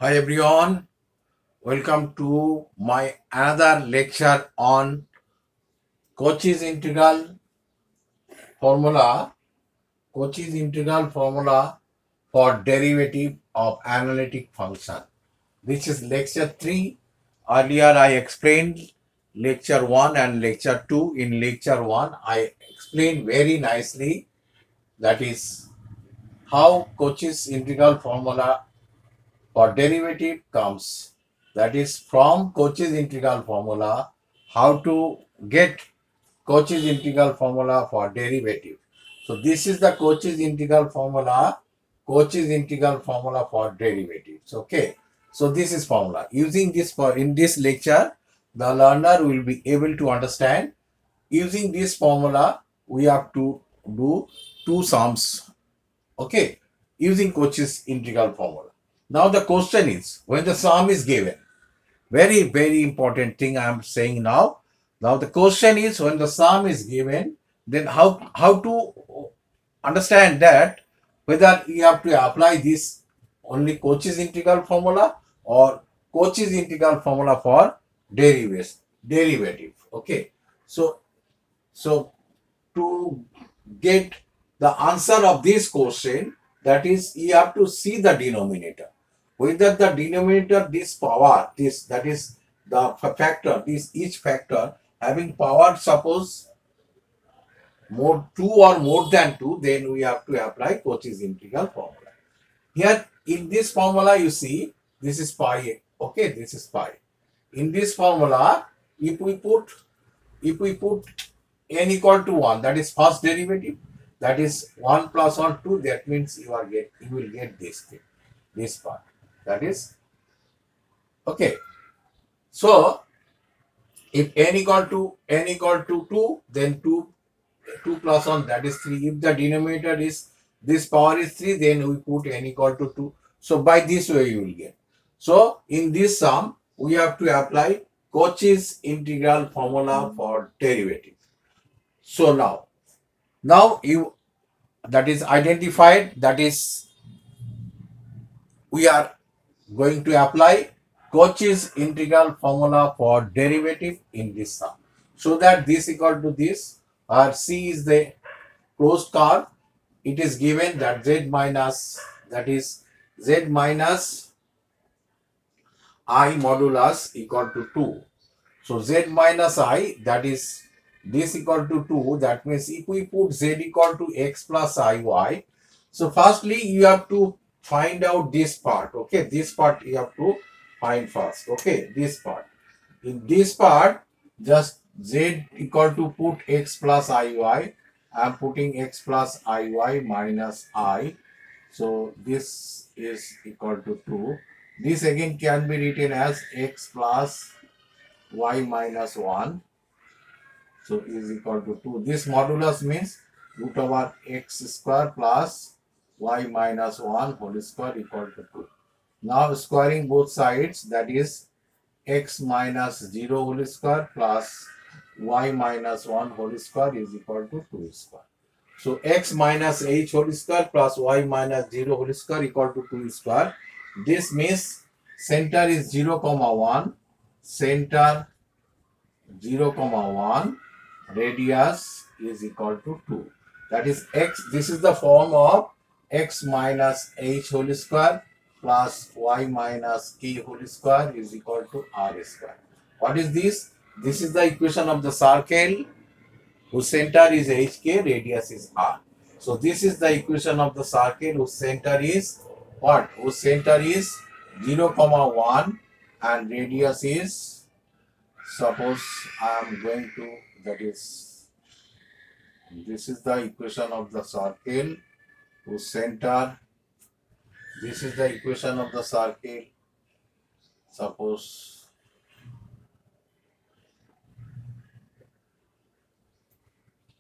Hi everyone, welcome to my another lecture on Cauchy's integral formula, Cauchy's integral formula for derivative of analytic function. This is lecture 3. Earlier I explained lecture 1 and lecture 2. In lecture 1 I explained very nicely, that is how Cauchy's integral formula for derivative comes, that is from Cauchy's integral formula, how to get Cauchy's integral formula for derivative. So this is the Cauchy's integral formula, Cauchy's integral formula for derivatives. Okay, so this is formula. Using this for in this lecture, the learner will be able to understand. Using this formula, we have to do two sums. Okay, using Cauchy's integral formula. Now the question is, when the sum is given, very important thing I am saying now. Now the question is, when the sum is given, then how to understand that whether you have to apply this only Cauchy's integral formula or Cauchy's integral formula for derivative. Okay, so to get the answer of this question, that is, you have to see the denominator. Whether the denominator, this power, this, that is the factor, this each factor having power, suppose more 2 or more than 2, then we have to apply Cauchy's integral formula. Here in this formula, you see, this is pi. Okay, this is pi. In this formula, if we put n equal to 1, that is first derivative, that is 1 plus 1 2, that means you will get this thing, this part, that is okay. So if n equal to 2, then 2 plus 1, that is 3. If the denominator is this power is 3, then we put n equal to 2. So by this way you will get. So in this sum, we have to apply Cauchy's integral formula for derivative. So now you, that is identified, that is we are going to apply Cauchy's integral formula for derivative in this sum. So that this equal to this, or C is the closed curve, it is given that z minus I modulus equal to 2. So z minus I, that is this equal to 2, that means if we put z equal to x plus iy, so firstly you have to find out this part. Okay, this part you have to find first. Okay, this part. In this part, just z equal to put x plus iy. I am putting x plus iy minus I. So this is equal to 2. This again can be written as x plus y minus 1. So is equal to 2. This modulus means root over x square plus y minus 1 whole square equal to 2. Now squaring both sides, that is x minus 0 whole square plus y minus 1 whole square is equal to 2 square. So x minus h whole square plus y minus 0 whole square equal to 2 square. This means center is 0, 1, center 0, 1, radius is equal to 2. That is x, this is the form of x minus h whole square plus y minus k whole square is equal to r square. What is this? This is the equation of the circle whose center is hk, radius is r. So this is the equation of the circle whose center is what? Whose center is 0, 1 and radius is, suppose I am going to, that is, this is the equation of the circle whose center, this is the equation of the circle, suppose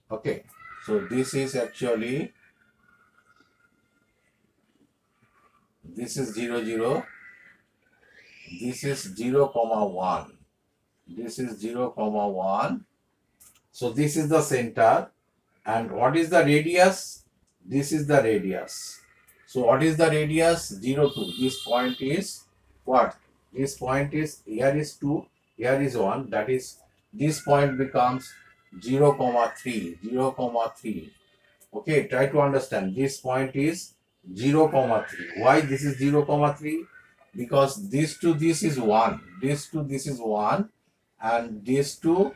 okay. So this is actually, this is 0, 0, this is 0, 1, this is 0, 1. So this is the center, and what is the radius? This is the radius. So what is the radius? 0, 2. This point is what? This point is, here is 2, here is 1, that is, this point becomes 0, 3, 0, 3. Okay, try to understand. This point is 0, 3. Why this is 0, 3? Because this to this is 1. This to this is 1. And this to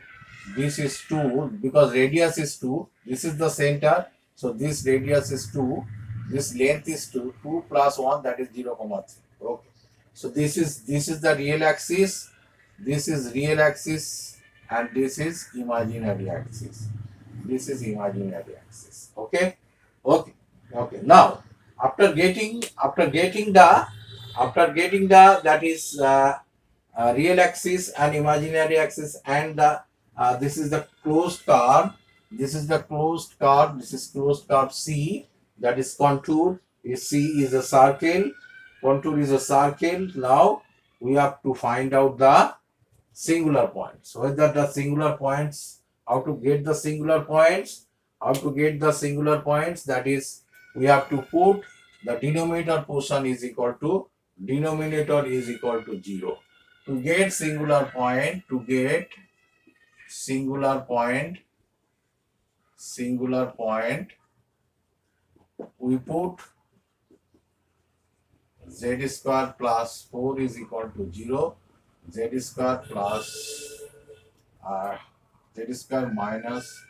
this is 2. Because radius is 2. This is the center. So this radius is 2. This length is 2. 2 plus 1, that is 0, 3. Okay. So this is the real axis. This is real axis. And this is imaginary axis. This is imaginary axis. Okay. Now after getting the that is real axis and imaginary axis, and the this is the closed curve. This is closed curve C, that is contour. C is a circle, contour is a circle. Now we have to find out the singular points. Whether the singular points, how to get the singular points, that is, we have to put the denominator portion is equal to 0. To get singular point, we put z square plus 4 is equal to 0, z square plus z square minus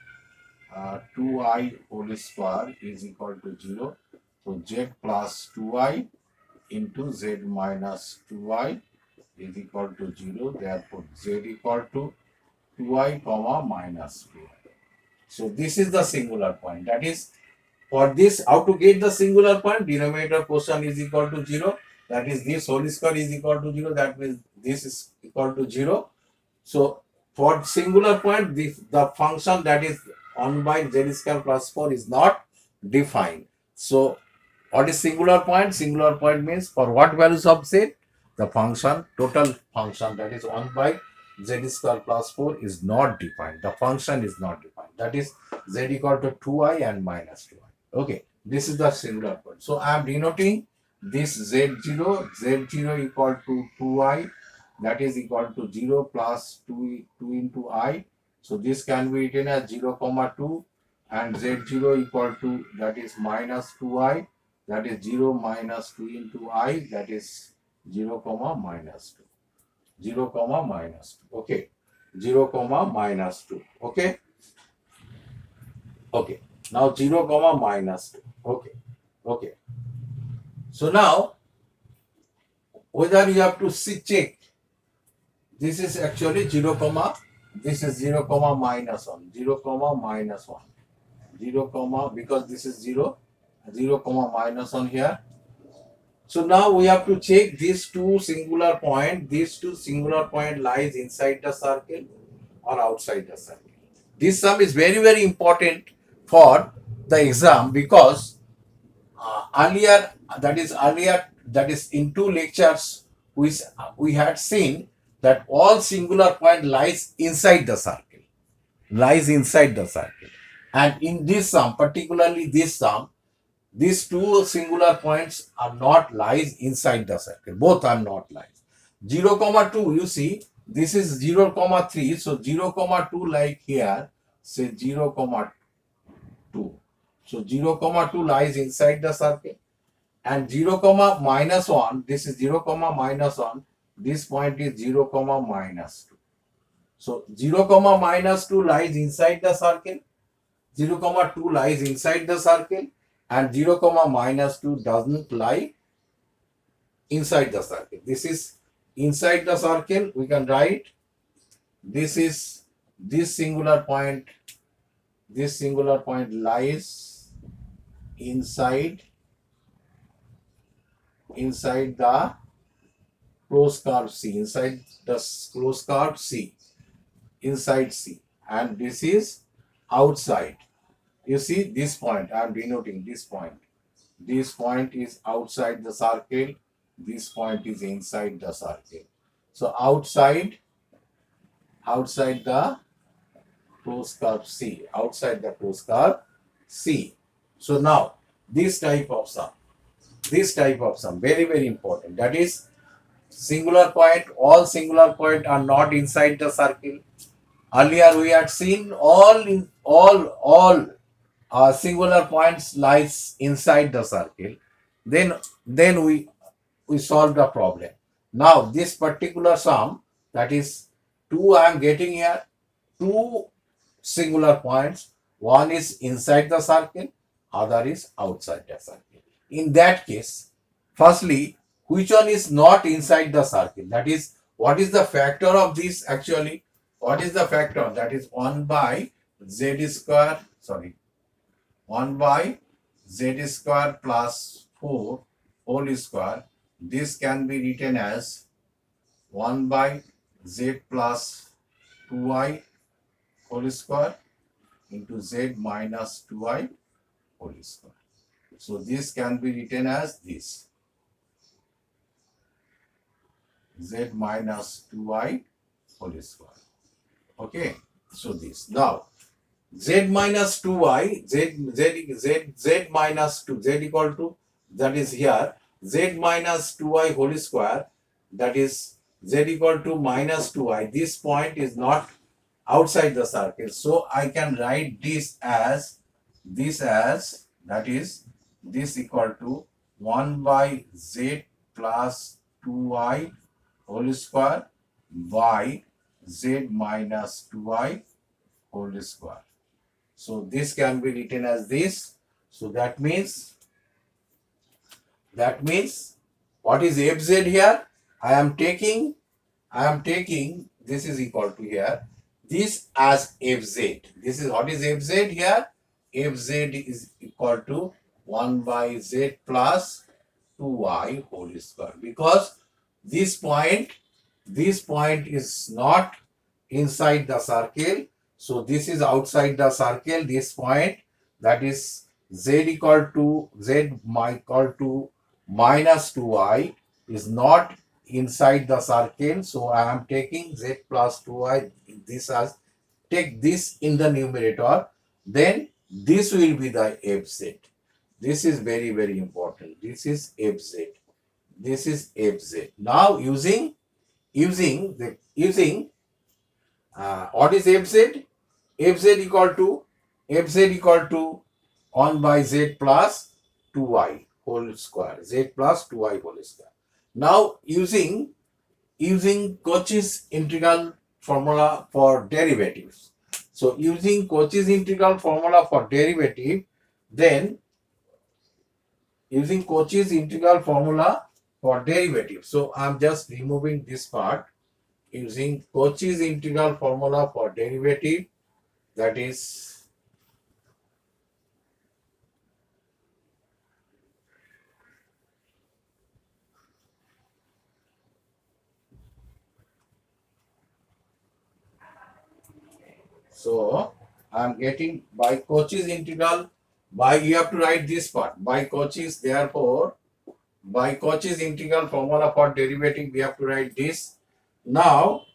2i whole square is equal to 0. So z plus 2i into z minus 2i is equal to 0. Therefore z equal to 2i comma minus 2i. So this is the singular point. That is, for this, how to get the singular point? Denominator portion is equal to 0. That is, this whole square is equal to 0. That means this is equal to 0. So for singular point, the function that is 1 by z square plus 4 is not defined. So what is singular point? Singular point means for what values of z? The function, total function, that is 1 by z square plus 4 is not defined. The function is not defined. That is z equal to 2i and minus 2i. Okay, this is the singular point. So I am denoting this z0 equal to 2i, that is equal to 0 plus 2 into I. So this can be written as 0, 2, and z0 equal to, that is minus 2i, that is 0 minus 2 into I, that is 0, minus 2. 0, minus 2. Okay. 0, minus 2. Okay. Okay. Now 0, minus 2. Okay. Okay. So now, whether you have to check, this is actually 0, this is 0, minus 1. 0, minus 1. 0, because this is 0, 0, minus 1 here. So now we have to check these two singular point. These two singular point lies inside the circle or outside the circle. This sum is very, very important for the exam, because earlier, that is in 2 lectures, we had seen that all singular point lies inside the circle. And in this sum, particularly this sum, these two singular points are not lies inside the circle. Both are not lies. 0, 2, you see, this is 0, 3. So 0, 2 like here, say 0, 2. So 0, 2 lies inside the circle. And 0, minus 1, this is 0, minus 1. This point is 0, minus 2. So 0, minus 2 lies inside the circle. 0, 2 lies inside the circle. And 0, minus 2 doesn't lie inside the circle. This is inside the circle. We can write this is this singular point. This singular point lies inside the closed curve C. Inside the closed curve C. Inside C. And this is outside. You see this point, I am denoting this point. This point is outside the circle. This point is inside the circle. So outside the closed curve C. Outside the closed curve C. So now this type of sum, very, very important. That is, singular point, all singular point are not inside the circle. Earlier we had seen all singular points lies inside the circle. Then we solve the problem. Now this particular sum, that is 2 I am getting here, 2 singular points, one is inside the circle, other is outside the circle. In that case, firstly, which one is not inside the circle? That is, what is the factor of this actually? What is the factor? That is 1 by z square, 1 by z square plus 4 whole square. This can be written as 1 by z plus 2y whole square into z minus 2y whole square. So this can be written as this, z minus 2y whole square. Okay, so this. Now z minus 2y, z minus 2, z equal to, that is here, z minus 2y whole square, that is z equal to minus 2y. This point is not outside the circle, so I can write this as, that is, this equal to 1 by z plus 2y whole square by z minus 2y whole square. So this can be written as this. So that means what is fz here? I am taking this is equal to here, this as fz. This is what is fz here? Fz is equal to 1 by z plus 2y whole square, because this point is not inside the circle. So this is outside the circle. This point, that is z equal to minus 2y, is not inside the circle. So I am taking z plus 2y, this as, take this in the numerator, then this will be the fz. This is very, very important. This is fz. This is fz. Now using what is fz? fz equal to 1 by z plus 2y whole square. Z plus 2y whole square. Now using Cauchy's integral formula for derivatives. So using Cauchy's integral formula for derivative, then using Cauchy's integral formula for derivative. So I am just removing this part. Using Cauchy's integral formula for derivative, that is so I am getting by Cauchy's integral, by, you have to write this part, by Cauchy's, therefore by Cauchy's integral formula for derivative we have to write this. Now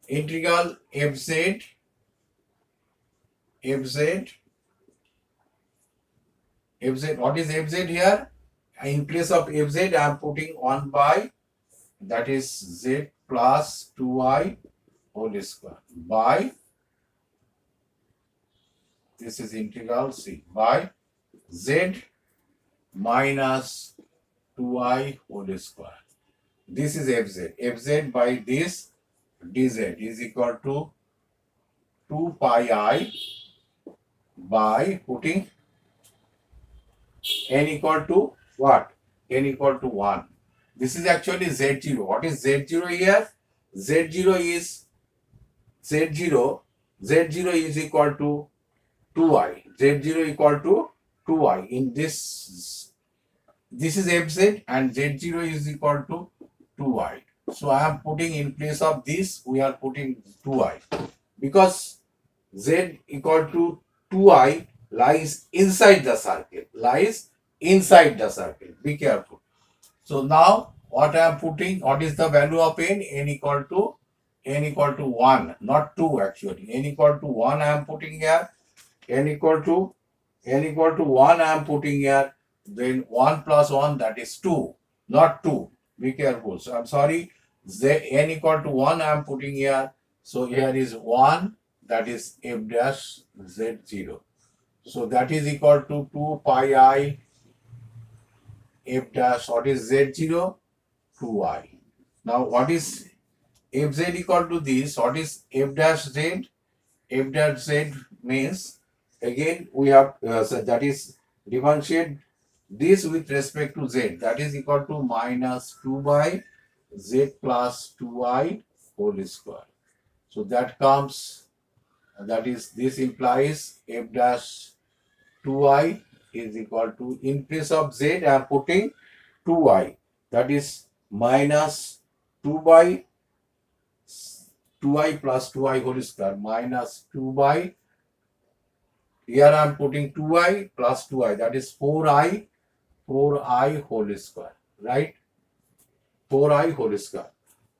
integral fz, what is fz here? In place of fz I am putting 1 by, that is z plus 2y whole square by, this is integral c, by z minus 2y whole square. This is fz. Fz by this dz is equal to 2 pi I by putting n equal to what? N equal to 1. This is actually z0. What is z0 here? Z0 is equal to 2i. Z0 equal to 2i. In this is fz and z0 is equal to 2i. So I am putting, in place of this we are putting 2i, because z equal to 2i lies inside the circle. Be careful. So now what I am putting, what is the value of n? N equal to 1, not 2 actually. N equal to 1 I am putting here. N equal to 1 I am putting here. Then 1 plus 1, that is 2, not 2. Be careful. So I'm sorry, n equal to 1 I'm putting here. So here is 1, that is f dash z0. So that is equal to 2 pi I f dash, what is z0? 2I. Now what is fz equal to this? What is f dash z? F dash z means, again we have, so that is differentiate this with respect to z, that is equal to minus 2 by z plus 2I whole square. So that comes, that is, this implies f dash 2I is equal to, in place of z I am putting 2I, that is minus 2 by 2I plus 2I whole square minus 2 by, here I am putting 2I plus 2I, that is 4I whole square, right? 4I whole square,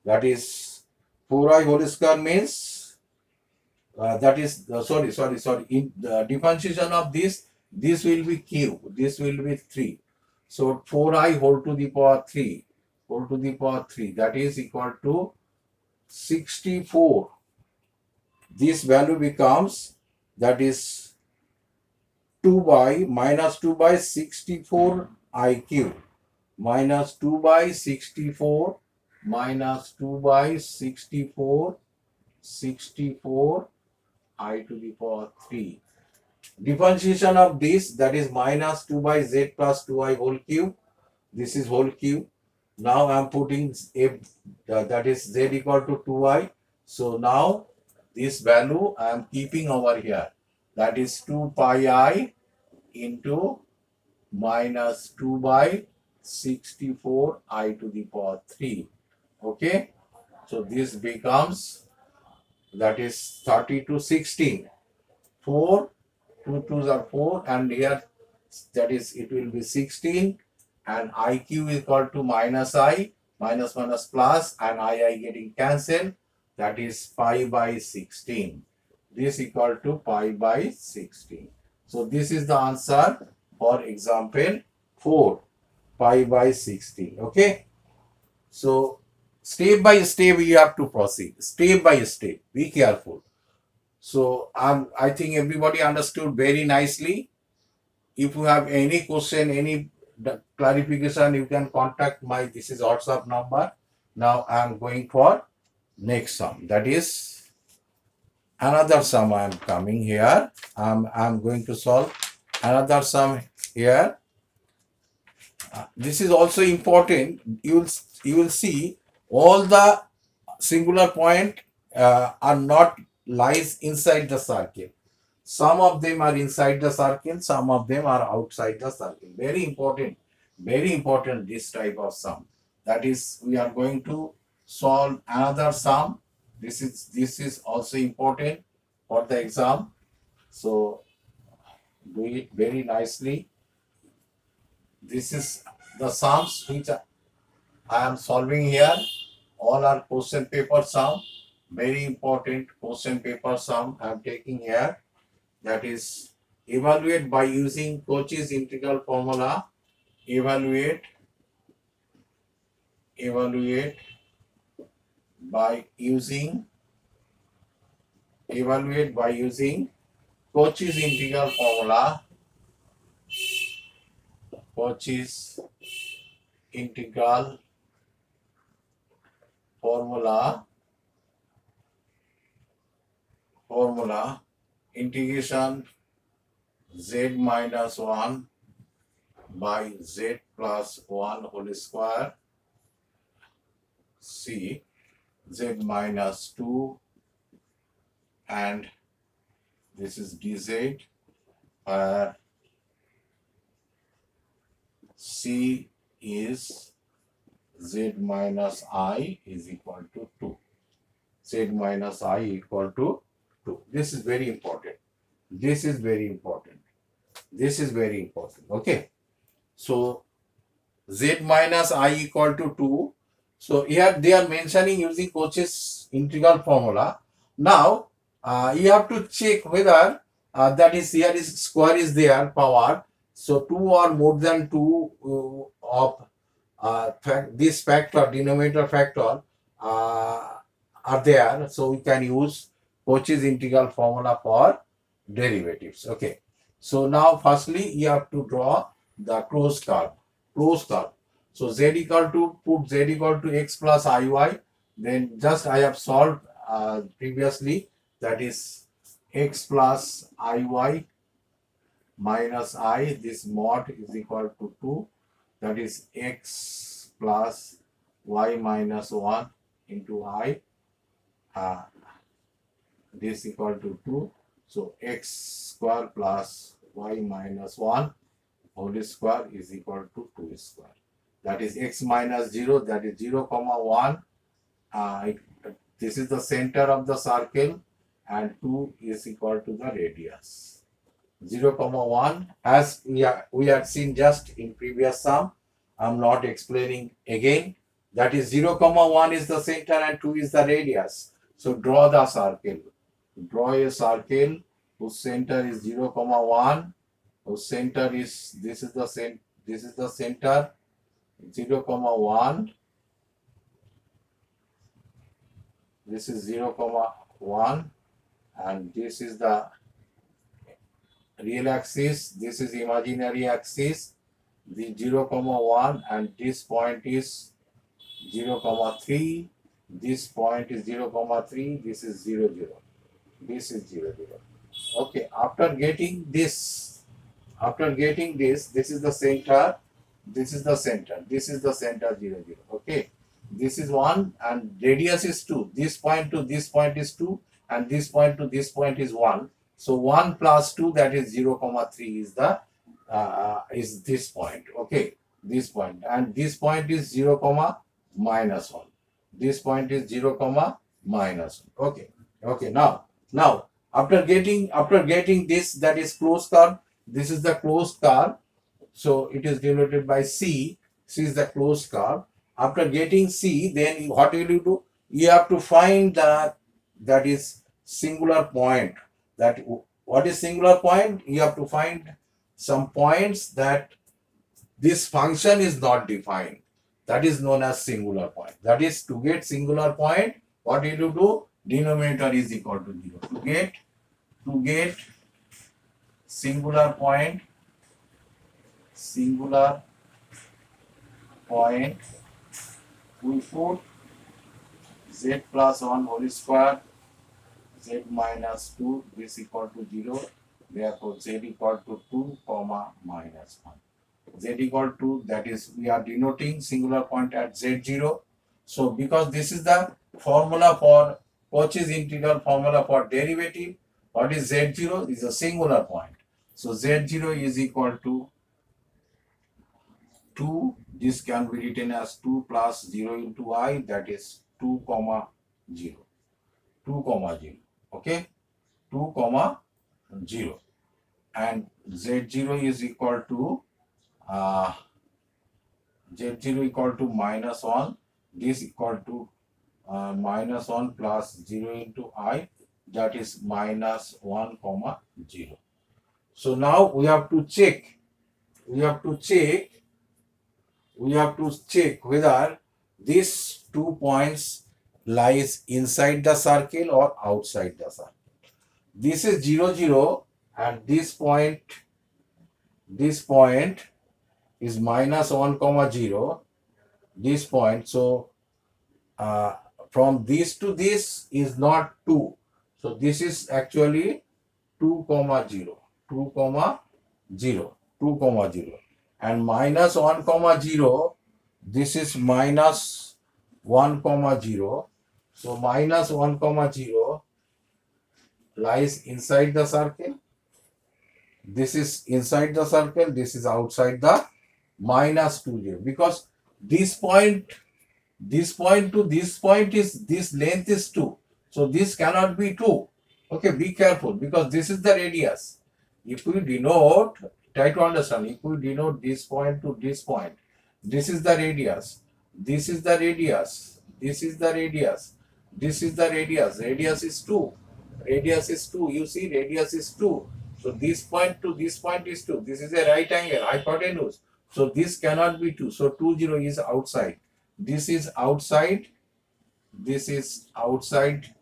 that is 4I whole square means, that is, sorry, in the differentiation of this will be cube, this will be 3. So 4I whole to the power 3, that is equal to 64. This value becomes, that is 2 by minus 2 by 64 I cube minus 2 by 64 minus 2 by 64 I to the power 3. Differentiation of this, that is minus 2 by z plus 2I whole cube. This is whole cube. Now I am putting f, that is z equal to 2I. So now this value I am keeping over here. That is 2 pi I into minus 2 by 64 I to the power 3. Okay. So this becomes, that is 30 to 16. 4, 2 2s are 4, and here, that is, it will be 16, and IQ is equal to minus I, minus minus plus, and I getting cancelled, that is pi by 16. This equal to pi by 16. So this is the answer for example 4, pi by 16. Okay. So step by step you have to proceed. Step by step. Be careful. So I think everybody understood very nicely. If you have any question, any clarification, you can contact my, this is WhatsApp number. Now I am going for next sum. That is another sum. I am coming here. I am going to solve another sum here. This is also important. You will see all the singular point are not lies inside the circle. Some of them are inside the circle, some of them are outside the circle. Very important this type of sum. That is, we are going to solve another sum. This is also important for the exam. So do it very nicely. This is the sums which I am solving here. All are question paper sum. Very important question paper sum I am taking here. That is, evaluate by using Cauchy's integral formula. Evaluate by using Cauchy's integral formula. Cauchy's integral formula integration z minus 1 by z plus 1 whole square c z minus 2, and this is dz, where c is z minus I is equal to 2. Z minus I equal to 2. This is very important. Okay. So z minus I equal to 2. So here they are mentioning using Cauchy's integral formula. Now you have to check whether that is, here is square is there, power. So 2 or more than 2 of this factor, denominator factor, are there, so we can use Cauchy's integral formula for derivatives. Okay, so now firstly you have to draw the closed curve. So z equal to, put z equal to x plus iy, then just I have solved previously, that is x plus iy minus I, this mod is equal to 2, that is x plus y minus 1 into I, this equal to 2. So x square plus y minus 1 whole square is equal to 2 square. That is x minus 0, that is 0 comma 1. This is the center of the circle, and 2 is equal to the radius. 0 comma 1, as we had seen just in previous sum. I am not explaining again. That is 0 comma 1 is the center and 2 is the radius. So draw the circle. Draw a circle whose center is 0 comma 1, whose center is, this is the center, 0 comma 1, this is 0 comma 1, and this is the real axis, this is imaginary axis, the 0 comma 1, and this point is 0 comma 3, this point is 0 comma 3, this is 0 0, this is 0 0. Okay, after getting this, this is the center, this is the center, this is the center 0 0. Okay, this is 1 and radius is 2. This point to this point is 2 and this point to this point is 1. So 1 plus 2, that is 0 comma 3 is the is this point. Okay, this point, and this point is 0 comma minus 1. This point is 0 comma minus 1. Okay, okay. Now after getting this, that is closed curve. This is the closed curve. So it is denoted by C. C is the closed curve. After getting C, then what will you do? You have to find that is singular point. That what is singular point? You have to find some points that this function is not defined. That is known as singular point. That is, to get singular point, what will you do? Denominator is equal to 0. To get singular point, we put z plus 1 whole square, z minus 2, this equal to 0. Therefore, z equal to 2 comma minus 1. Z equal to, that is, we are denoting singular point at z0. So because this is the formula for Cauchy's integral formula for derivative, what is z0? Is a singular point. So z0 is equal to 2. This can be written as 2 plus 0 into I, that is 2 comma 0. 2 comma 0. Okay, 2 comma 0. And z0 is equal to z0 equal to minus 1. This equal to minus 1 plus 0 into I, that is minus 1 comma 0. So now we have to check. We have to check whether these 2 points lies inside the circle or outside the circle. This is 0 0, and this point is minus 1 comma 0. This point, so from this to this is not 2. So this is actually 2 comma 0. 2 comma 0. 2 comma 0. And minus 1 comma 0, this is minus 1 comma 0. So minus 1 comma 0 lies inside the circle. This is inside the circle, this is outside the minus 2 0. Because this point to this point is, this length is 2. So this cannot be 2. Okay, be careful, because this is the radius. If we denote, try to understand, if we denote this point to this point, this is the radius, this is the radius, this is the radius, this is the radius, radius is 2, radius is 2, you see, radius is 2. So this point to this point is 2. This is a right angle, hypotenuse. So this cannot be 2. So 2 0 is outside. This is outside. This is outside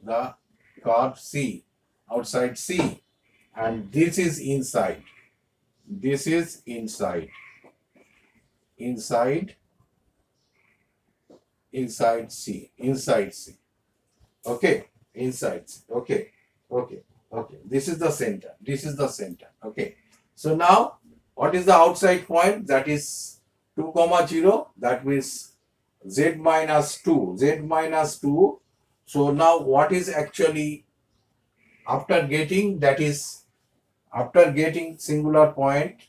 the curve C, outside C, and this is inside. This is inside C, inside C. Okay, inside C. Okay, okay, okay. This is the center. This is the center. Okay. So now, what is the outside point? That is 2, 0. That means z minus 2. Z minus 2. So now, what is actually after getting, that is after getting singular point,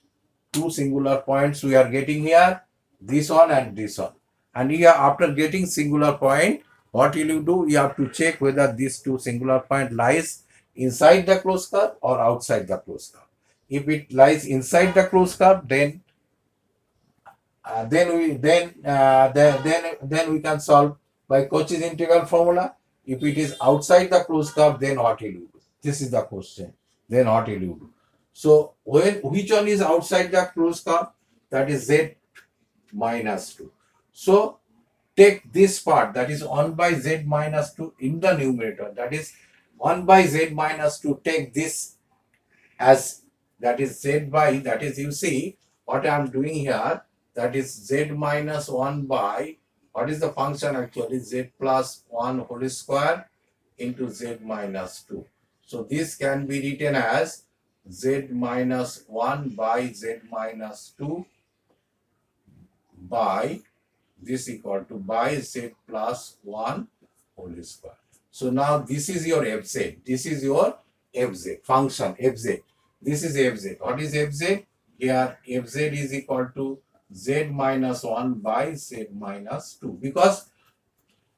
2 singular points we are getting here, this one and this one. And here after getting singular point, what will you do? You have to check whether this 2 singular point lies inside the closed curve or outside the closed curve. If it lies inside the closed curve, then we can solve by Cauchy's integral formula. If it is outside the closed curve, then what will you do? This is the question. Then what will you do? So which one is outside the closed curve? That is z minus 2. So take this part, that is 1 by z minus 2 in the numerator. That is 1 by z minus 2. Take this as, that is z by, that is, you see what I am doing here, that is z minus 1 by, what is the function actually? Z plus 1 whole square into z minus 2. So this can be written as z minus 1 by z minus 2 by this equal to by z plus 1 whole square. So now this is your fz. This is your fz function, fz. This is fz. What is fz? Here fz is equal to z minus 1 by z minus 2. Because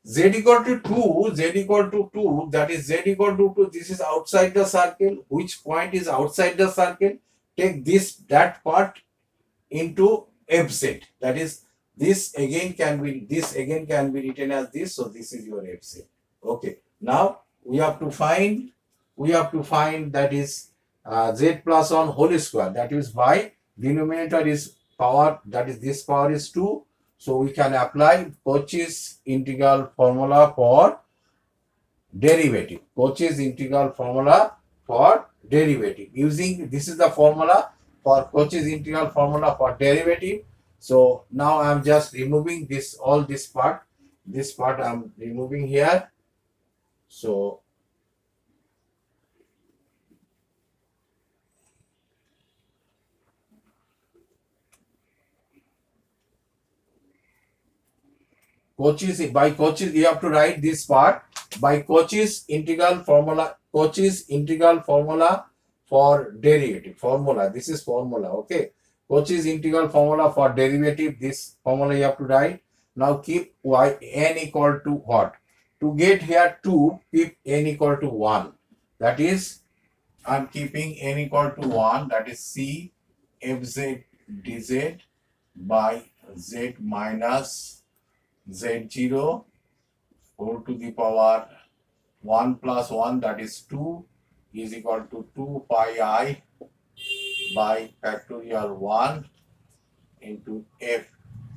z equal to 2, z equal to 2, that is z equal to 2, this is outside the circle. Which point is outside the circle? Take that part into fz. That is, this again can be written as this. So this is your fz. Okay. Now we have to find that is z plus 1 whole square. That is by denominator is power, that is this power is 2. So we can apply Cauchy's integral formula for derivative. Cauchy's integral formula for derivative. Using, this is the formula for Cauchy's integral formula for derivative. So now I am just removing this, all this part. This part I am removing here. So by Cauchy's, you have to write this part by Cauchy's integral formula for derivative formula. This is formula, okay. Cauchy's integral formula for derivative, this formula you have to write. Now keep n equal to what? To get here 2, keep n equal to 1. That is, I am keeping n equal to 1. That is C fz dz by z minus z0 whole to the power 1 plus 1, that is 2, is equal to 2 pi I by factorial 1 into f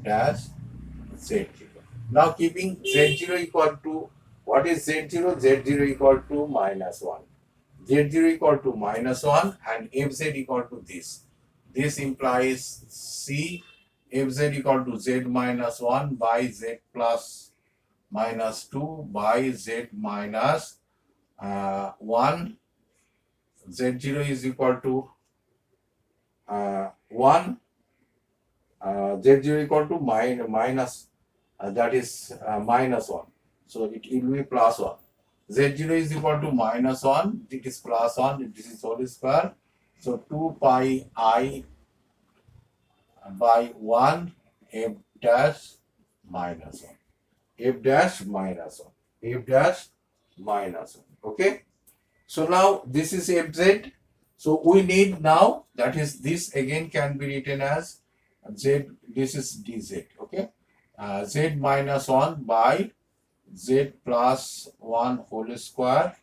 dash z0. Now keeping z0 equal to, what is z0? z0 equal to minus 1. z0 equal to minus 1 and fz equal to this. This implies C fz equal to z minus 1 by z plus minus 2 by z minus 1. z0 is equal to 1. z0 equal to minus, that is minus 1. So it will be plus 1. z0 is equal to minus 1. It is plus 1. This is whole square. So 2 pi I by 1 f dash minus 1. F dash minus 1. F dash minus 1. Okay. So now this is fz. So we need now, that is, this again can be written as z, this is dz. Okay. Z minus 1 by z plus 1 whole square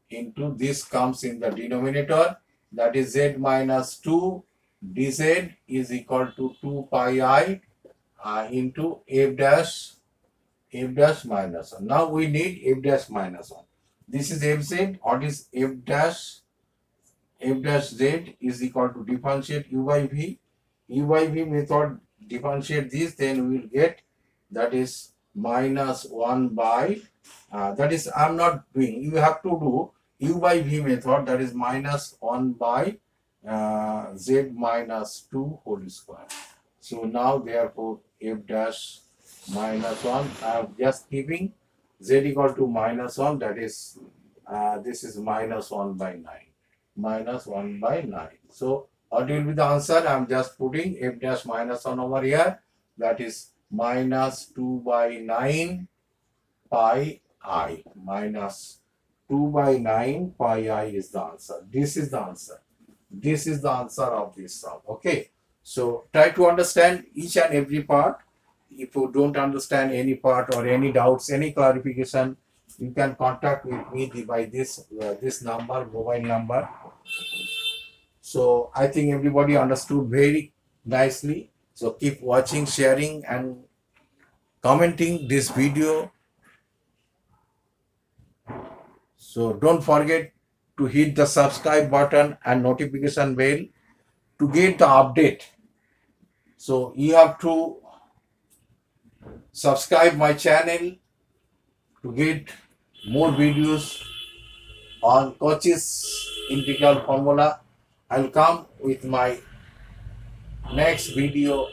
into this comes in the denominator. that is z minus 2 dz is equal to 2 pi I into f dash minus 1. Now we need f dash minus 1. This is fz. What is f dash z is equal to differentiate u by v. U by v method differentiate this, then we will get that is minus 1 by that is I'm not doing. You have to do u by v method, that is minus 1 by z minus 2 whole square. So now therefore f dash minus 1, I am just keeping z equal to minus 1, that is this is minus 1 by 9. Minus 1 by 9. So what will be the answer? I am just putting f dash minus 1 over here, that is minus 2 by 9 pi I. Minus 2 by 9 pi I is the answer. This is the answer. This is the answer of this sum. Okay. So try to understand each and every part. If you don't understand any part or any doubts, any clarification, you can contact with me by this number, mobile number. So I think everybody understood very nicely. So keep watching, sharing and commenting this video. So don't forget to hit the subscribe button and notification bell to get the update. So you have to subscribe my channel to get more videos on Cauchy's integral formula. I'll come with my next video,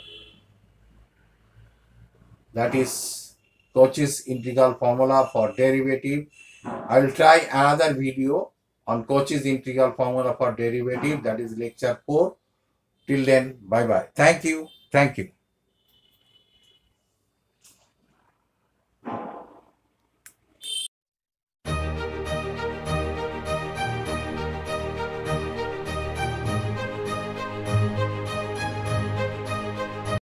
that is Cauchy's integral formula for derivative. I will try another video on Cauchy's integral formula for derivative, that is lecture 4. Till then, bye bye. Thank you. Thank you.